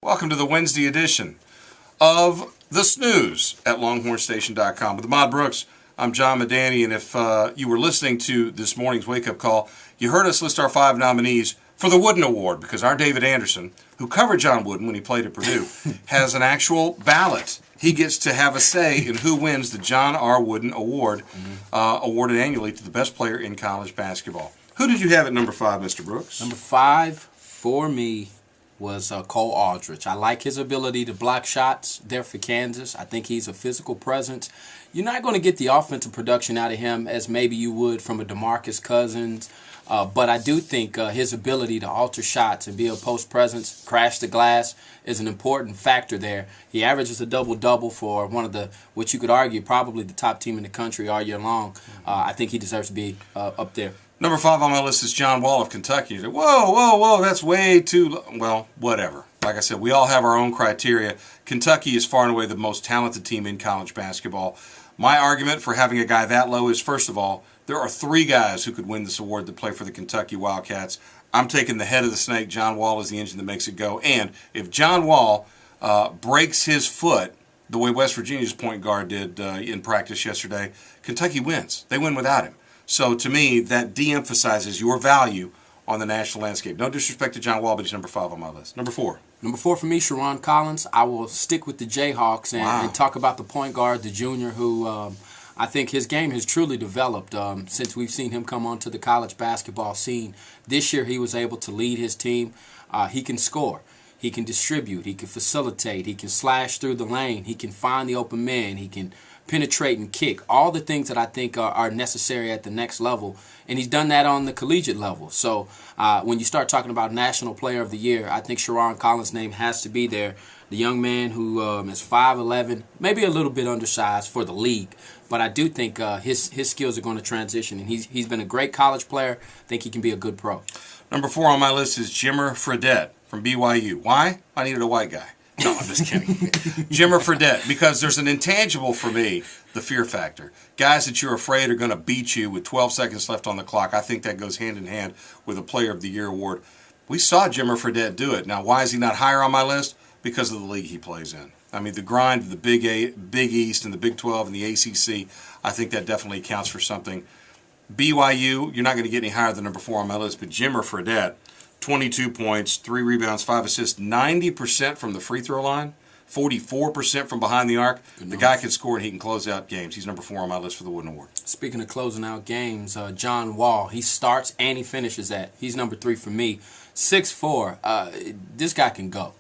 Welcome to the Wednesday edition of The Snooze at LonghornStation.com. With Ahmad Brooks, I'm John Medani, and if you were listening to this morning's wake-up call, you heard us list our 5 nominees for the Wooden Award, because our David Anderson, who covered John Wooden when he played at Purdue, has an actual ballot. He gets to have a say in who wins the John R. Wooden Award, awarded annually to the best player in college basketball. Who did you have at number 5, Mr. Brooks? Number 5 for me was Cole Aldrich. I like his ability to block shots there for Kansas. I think he's a physical presence. You're not going to get the offensive production out of him as maybe you would from a DeMarcus Cousins, but I do think his ability to alter shots and be a post presence, crash the glass, is an important factor there. He averages a double-double for one of the, what you could argue, probably the top team in the country all year long. I think he deserves to be up there. Number 5 on my list is John Wall of Kentucky. Whoa, that's way too low. Well, whatever. Like I said, we all have our own criteria. Kentucky is far and away the most talented team in college basketball. My argument for having a guy that low is, first of all, there are 3 guys who could win this award that play for the Kentucky Wildcats. I'm taking the head of the snake. John Wall is the engine that makes it go. And if John Wall breaks his foot the way West Virginia's point guard did in practice yesterday, Kentucky wins. They win without him. So to me, that de-emphasizes your value on the national landscape. No disrespect to John Wall, but he's number 5 on my list. Number 4. Number 4 for me, Sharon Collins. I will stick with the Jayhawks and talk about the point guard, the junior, who I think his game has truly developed since we've seen him come onto the college basketball scene. This year he was able to lead his team. He can score. He can distribute. He can facilitate. He can slash through the lane. He can find the open man. He can penetrate and kick, all the things that I think are necessary at the next level, and he's done that on the collegiate level. So when you start talking about National Player of the Year, I think Sharon Collins' name has to be there. The young man who is 5'11", maybe a little bit undersized for the league, but I do think his skills are going to transition, and he's been a great college player. I think he can be a good pro. Number 4 on my list is Jimmer Fredette from BYU. Why? I needed a white guy. No, I'm just kidding. Jimmer Fredette, because there's an intangible for me, the fear factor. Guys that you're afraid are going to beat you with 12 seconds left on the clock. I think that goes hand in hand with a Player of the Year award. We saw Jimmer Fredette do it. Now, why is he not higher on my list? Because of the league he plays in. I mean, the grind of the Big East and the Big 12 and the ACC, I think that definitely counts for something. BYU, you're not going to get any higher than number 4 on my list, but Jimmer Fredette, 22 points, 3 rebounds, 5 assists, 90% from the free throw line, 44% from behind the arc. The guy can score and he can close out games. He's number 4 on my list for the Wooden Award. Speaking of closing out games, John Wall, he starts and he finishes that. He's number 3 for me. 6'4", this guy can go.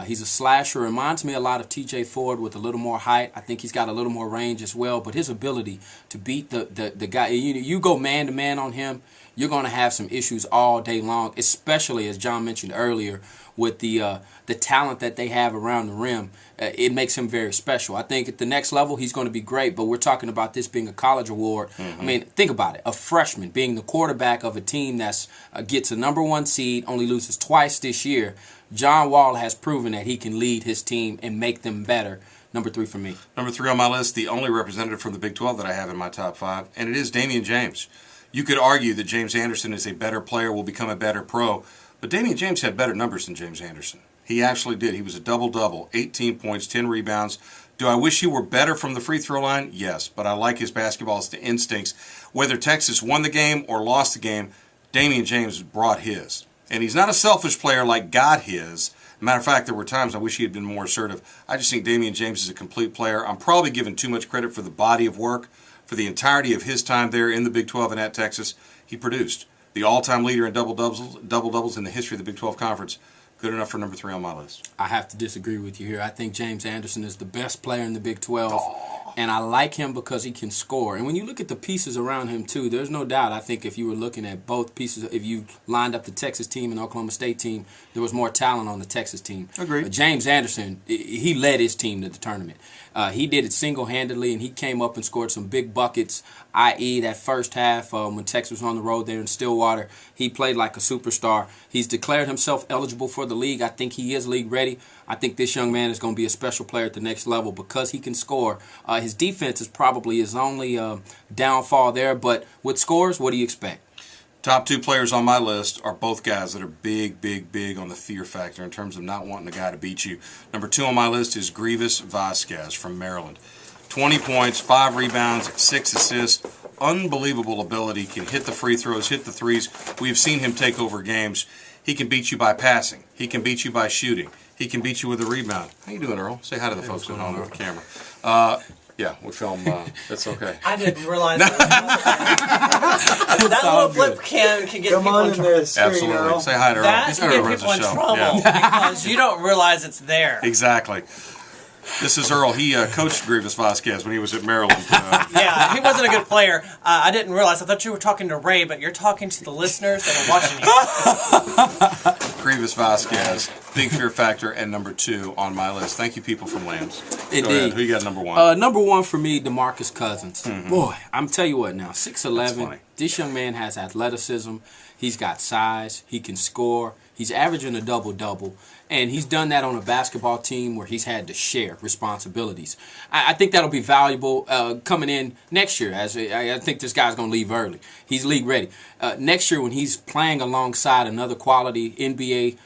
He's a slasher. Reminds me a lot of T.J. Ford with a little more height. I think he's got a little more range as well. But his ability to beat the guy, you go man-to-man on him, you're going to have some issues all day long, especially, as John mentioned earlier, with the talent that they have around the rim. It makes him very special. I think at the next level, he's going to be great, but we're talking about this being a college award. I mean, think about it. A freshman being the quarterback of a team that gets a number 1 seed, only loses twice this year. John Wall has proven that he can lead his team and make them better. Number 3 for me. Number 3 on my list, the only representative from the Big 12 that I have in my top 5, and it is Damian James. You could argue that James Anderson is a better player, will become a better pro, but Damian James had better numbers than James Anderson. He actually did. He was a double-double, 18 points, 10 rebounds. Do I wish he were better from the free throw line? Yes, but I like his basketball instincts. Whether Texas won the game or lost the game, Damian James brought his. And he's not a selfish player like got his. Matter of fact, there were times I wish he had been more assertive. I just think Damian James is a complete player. I'm probably giving too much credit for the body of work. For the entirety of his time there in the Big 12 and at Texas, he produced. The all-time leader in double-doubles in the history of the Big 12 Conference. Good enough for number 3 on my list. I have to disagree with you here. I think James Anderson is the best player in the Big 12. And I like him because he can score. And when you look at the pieces around him, too, there's no doubt, I think if you were looking at both pieces, if you lined up the Texas team and the Oklahoma State team, there was more talent on the Texas team. Agreed. James Anderson, he led his team to the tournament. He did it single-handedly, and he came up and scored some big buckets, i.e. that first half when Texas was on the road there in Stillwater. He played like a superstar. He's declared himself eligible for the league. I think he is league ready. I think this young man is going to be a special player at the next level because he can score. His defense is probably his only downfall there, but with scores, what do you expect? Top 2 players on my list are both guys that are big, big, big on the fear factor in terms of not wanting a guy to beat you. Number 2 on my list is Grievous Vasquez from Maryland. 20 points, 5 rebounds, 6 assists. Unbelievable ability. Can hit the free throws, hit the threes. We have seen him take over games. He can beat you by passing. He can beat you by shooting. He can beat you with a rebound. How you doing, Earl? Say hi to the folks at home with the camera. Yeah, we film. That's okay. I didn't realize that little flip can get people in trouble. Absolutely. Earl. Say hi to Earl. That can get people in trouble because you don't realize it's there. Exactly. This is Earl. He coached Grievous Vasquez when he was at Maryland. Yeah, he wasn't a good player. I didn't realize. I thought you were talking to Ray, but you're talking to the listeners that are watching you. Grievous Vasquez, big fear factor, and number 2 on my list. Thank you, people from Lambs. Indeed. Go ahead. Who you got number 1? Number 1 for me, DeMarcus Cousins. Mm-hmm. Boy, I'm tell you what now, That's 6'11". funny. This young man has athleticism. He's got size. He can score. He's averaging a double-double. And he's done that on a basketball team where he's had to share responsibilities. I think that'll be valuable coming in next year. As I think this guy's going to leave early. He's league ready. Next year when he's playing alongside another quality NBA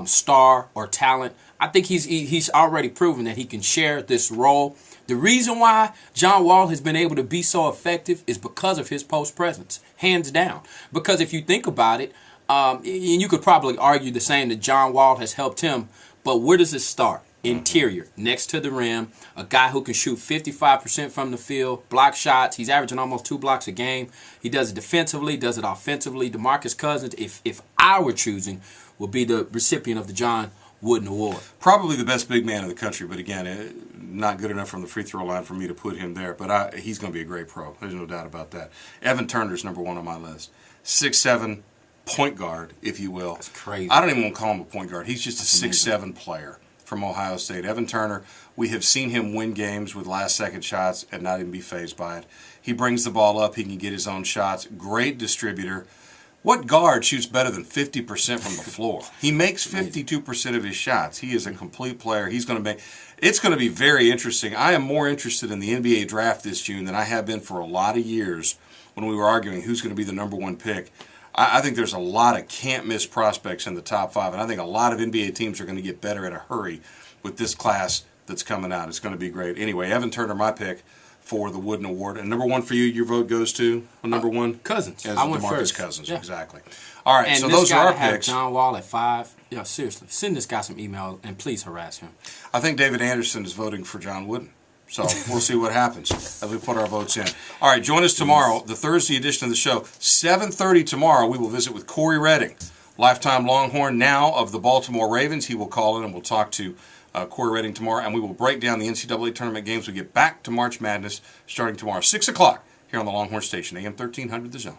star or talent, I think he's already proven that he can share this role. The reason why John Wall has been able to be so effective is because of his post presence, hands down. Because if you think about it, and you could probably argue the same that John Wall has helped him, but where does it start? Interior, next to the rim, a guy who can shoot 55% from the field, block shots. He's averaging almost 2 blocks a game. He does it defensively, does it offensively. DeMarcus Cousins, if I were choosing, would be the recipient of the John Wooden Award. Probably the best big man in the country, but again, not good enough from the free throw line for me to put him there. But he's going to be a great pro. There's no doubt about that. Evan Turner's number 1 on my list. 6'7", point guard, if you will. That's crazy. I don't even want to call him a point guard. He's just a 6'7" player from Ohio State. Evan Turner, we have seen him win games with last-second shots and not even be fazed by it. He brings the ball up. He can get his own shots. Great distributor. What guard shoots better than 50% from the floor? He makes 52% of his shots. He is a complete player. He's going to make. It's going to be very interesting. I am more interested in the NBA draft this June than I have been for a lot of years when we were arguing who's going to be the number 1 pick. I think there's a lot of can't-miss prospects in the top 5, and I think a lot of NBA teams are going to get better in a hurry with this class that's coming out. It's going to be great. Anyway, Evan Turner, my pick for the Wooden Award. And number 1 for you, your vote goes to number 1? Cousins. As I went DeMarcus first. Cousins, Yeah. exactly. All right, And so this those guy are to our have picks. John Wall at 5. Yeah, seriously, send this guy some email and please harass him. I think David Anderson is voting for John Wooden. So we'll see what happens as we put our votes in. All right, join us tomorrow, the Thursday edition of the show. 7:30 tomorrow, we will visit with Corey Redding, lifetime Longhorn, now of the Baltimore Ravens. He will call in and we'll talk to Corey Redding tomorrow, and we will break down the NCAA tournament games. We get back to March Madness starting tomorrow, 6 o'clock, here on the Longhorn Station, AM 1300 The Zone.